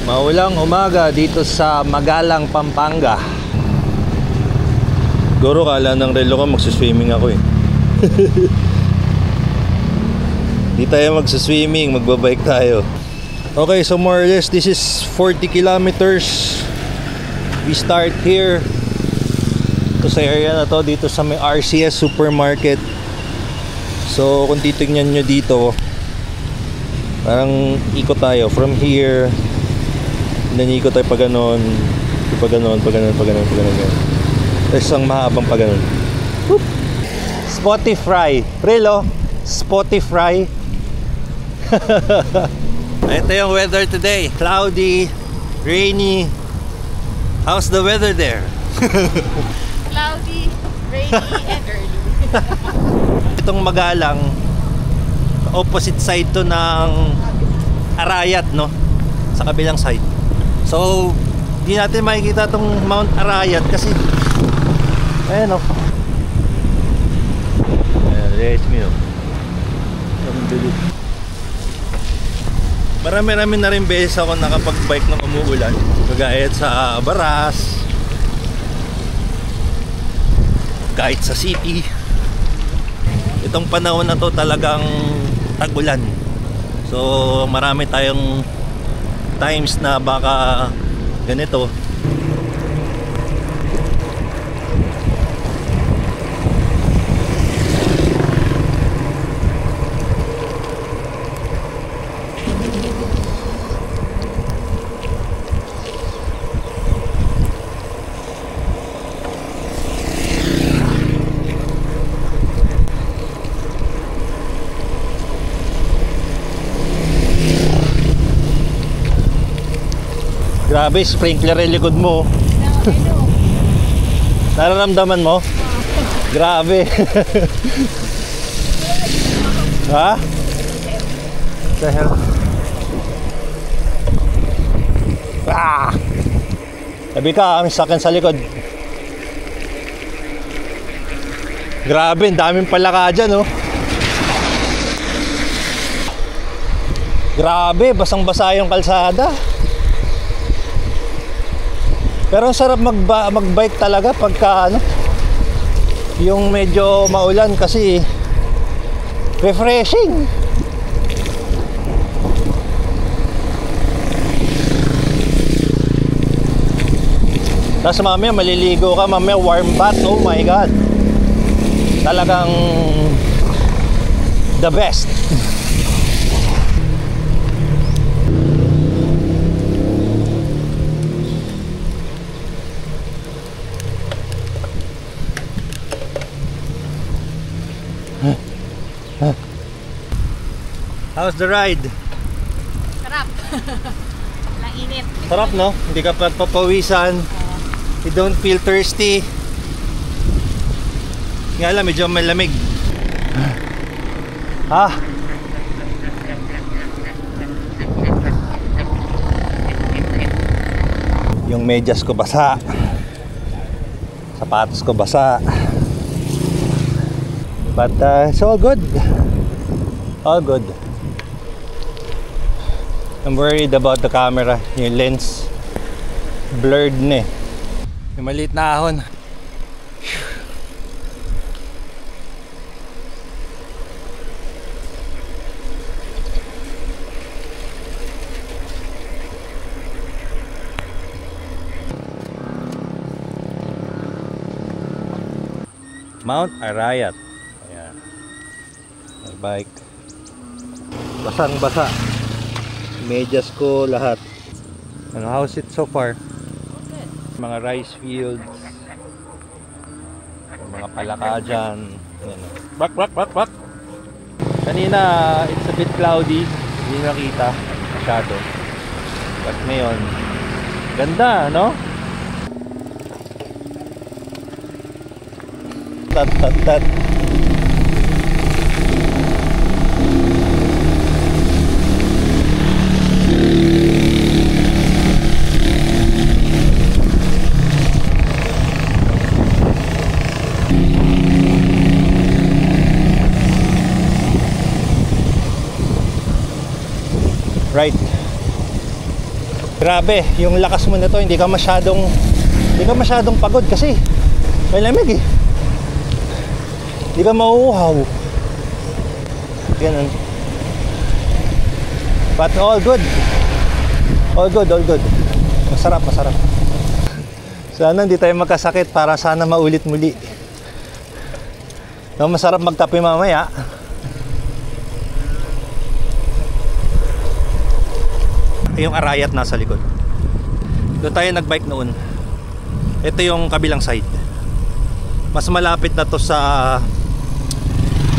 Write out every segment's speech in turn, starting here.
Maulang umaga dito sa Magalang, Pampanga. Siguro kala ng relo ko magsiswimming ako eh. Di tayo magsiswimming, magbabike tayo. Okay, so more or less this is 40 kilometers. We start here. Ito sa area na to, dito sa may RCS Supermarket. So kung titignan nyo dito, parang ikot tayo from here. Nanikot tayo pa ganon, pa ganon. Tapos ang mahabang pa ganon. Spotify. Relo, Spotify. Ito yung weather today. Cloudy, rainy. How's the weather there? Cloudy, rainy, and early. Itong Magalang, opposite side to ng Arayat, no? Sa kabilang side. So, di natin makikita itong Mount Arayat kasi ayan o. Ayan, there's me o. Marami-rami na rin beses ako nakapag-bike ng umuulan. Kagaya sa Baras, kahit sa city. Itong panahon na to talagang tag-ulan. So, marami tayong times na baka ganito. Grabe, sprinkler yung likod mo. Nararamdaman mo? Grabe. Ha? The hell? Ah! Sabi ka, may sakyan sa likod. Grabe, ang daming palaka dyan, oh. Grabe, basang-basa yung kalsada. Pero sarap magbike talaga pagka ano, yung medyo maulan kasi refreshing. Tapos mamaya maliligo ka, mamaya warm bath. Oh my god, talagang the best. How's the ride? Sarap. Lang init. Sarap, no? Hindi ka papawisan. You don't feel thirsty. Nga lang, medyo malamig. Ah. Yung medyas ko basa. Sapatos ko basa. But it's all good. All good. I'm worried about the camera. Yung lens blurred na eh. Yung maliit na ahon. Mount Arayat. Ayan. May bike. Basang-basa. Medyas ko lahat. Ano, how's it so far? Good. Mga rice fields. Mga palaka dyan. Ayan. Bak. Kanina, it's a bit cloudy. Hindi nakita masyado. But ngayon, ganda, no? Tat. Right. Grabe, yung lakas mo nito, hindi ka masyadong pagod kasi may lamig eh. Hindi ka mauuhaw. Ganun. But all good. All good, all good. Masarap, masarap. Sana hindi tayo magkasakit para sana maulit muli. No, masarap magkape mamaya. Yung Arayat nasa likod. Doon tayo nagbike noon. Ito yung kabilang side. Mas malapit na to sa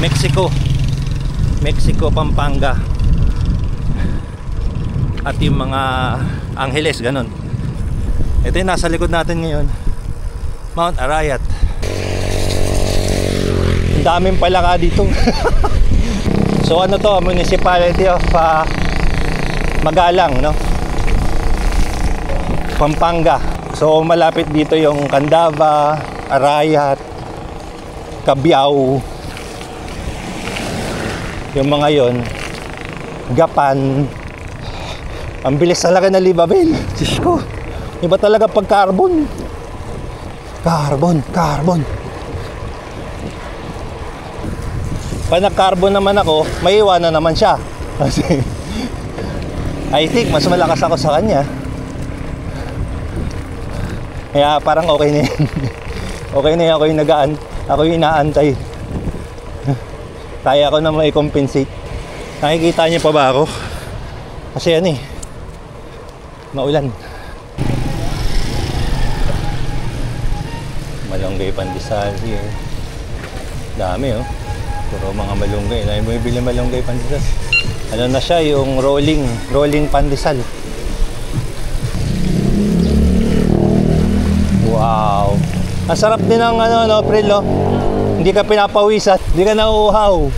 Mexico, Pampanga. At yung mga Angeles, ganun. Ito yung nasa likod natin ngayon, Mount Arayat. Ang daming palaka dito. So ano to, Municipality of Magalang, no? Pampanga. So malapit dito yung Candaba, Arayat, Cabiao, yung mga yon, Gapan. Ang bilis talaga na Libabel. Diyos ko, iba talaga pag carbon. Carbon. Pag nag-carbon naman ako, may iwanan naman siya. Kasi I think mas malakas ako sa kanya. Kaya parang okay na yan. Okay na yan, ako yung inaantay. Kaya ko na mai-compensate. Nakikita niyo pa ba ako? Kasi yan eh, maulan. Malunggay pandesal here. Dami oh. Puro mga malunggay. Dahil mo ibili malunggay pandesal. Ano na siya, yung rolling pandesal. Wow. Ang sarap din ng ano, no, April, no? Hindi ka pinapawisan, hindi ka nauuhaw.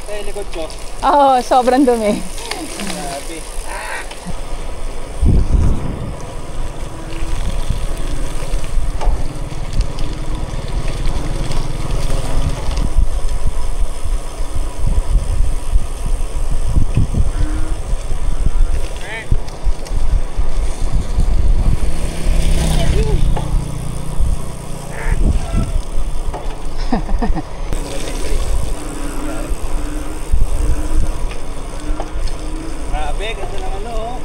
Ito yung likod ko. Oo, sobrang dumi. Grabe. Grabe, ganda ng ano oh.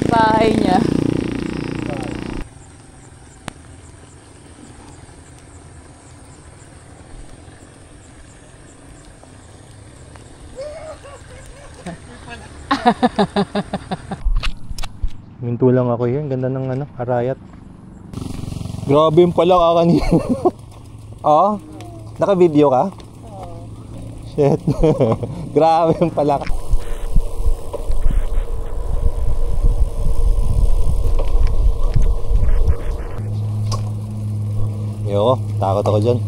Bahay niya. Minto lang ako yun, ganda ng ano, Arayat. Grabe yung palaka kanina. Oo? Naka-video ka? Oo. Shit. Grabe yung palaka. Yo, takot ako dyan.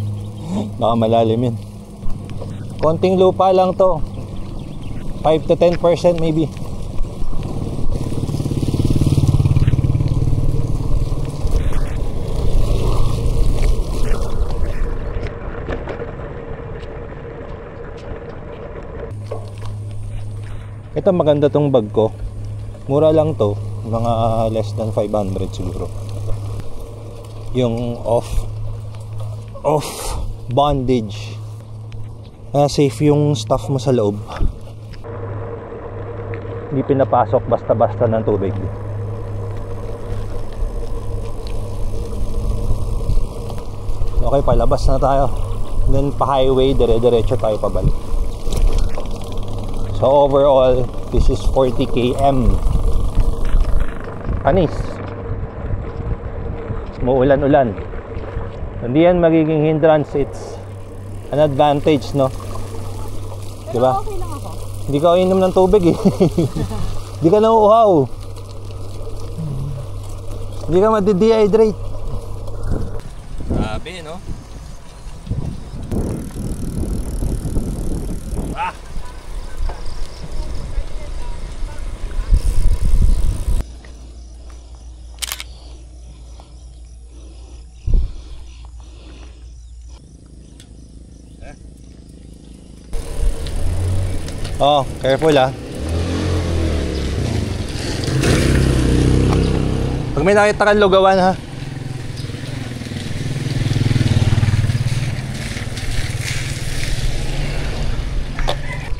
Baka malalim yun. Konting lupa lang to. 5 to 10% maybe. Ito maganda tong bag ko. Mura lang to, mga less than 500 siguro. Yung off bondage. Safe yung stuff mo sa loob. Hindi pinapasok basta-basta ng tubig. Okay, palabas na tayo. Then pa highway, dire-diretso tayo pabalik. So overall, this is 40 km. Panis. Muulan-ulan. Hindi yan magiging hindrance, it's an advantage, no? Diba? Okay lang ako. Hindi ka inom ng tubig eh. Hindi ka nauuhaw. Hindi ka madi-dehydrate. Grabe, no? Ah! Oh, careful ah. Pag may nakita kang lugawan ha.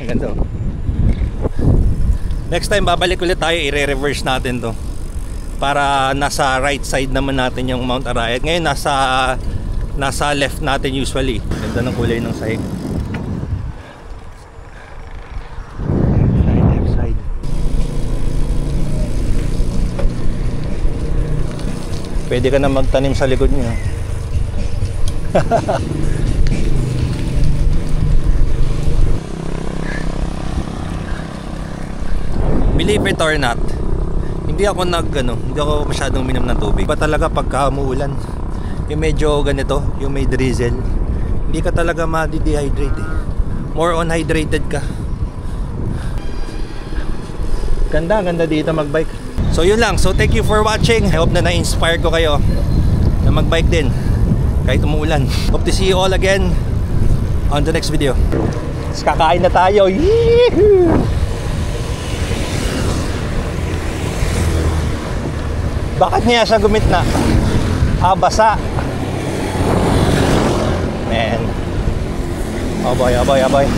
Ang ganda. Next time babalik ulit tayo, i-reverse natin to. Para nasa right side naman natin yung Mount Arayat. Ngayon nasa left natin usually. Ganda ng kulay ng sahig. Left side. Pwede ka na magtanim sa likod niya. Believe it or not, hindi ako masyadong minom ng tubig. Ba talaga pagka umuulan, yung medyo ganito, yung may drizzle, hindi ka talaga ma-dehydrate eh. More on hydrated ka. Ganda dito magbike. So yun lang. So thank you for watching. I hope na na-inspire ko kayo na magbike din kahit umuulan. Hope to see you all again on the next video. Kakain na tayo. Yee-hoo! Bakit niya siya gumitna? Basa. Man. Aboy.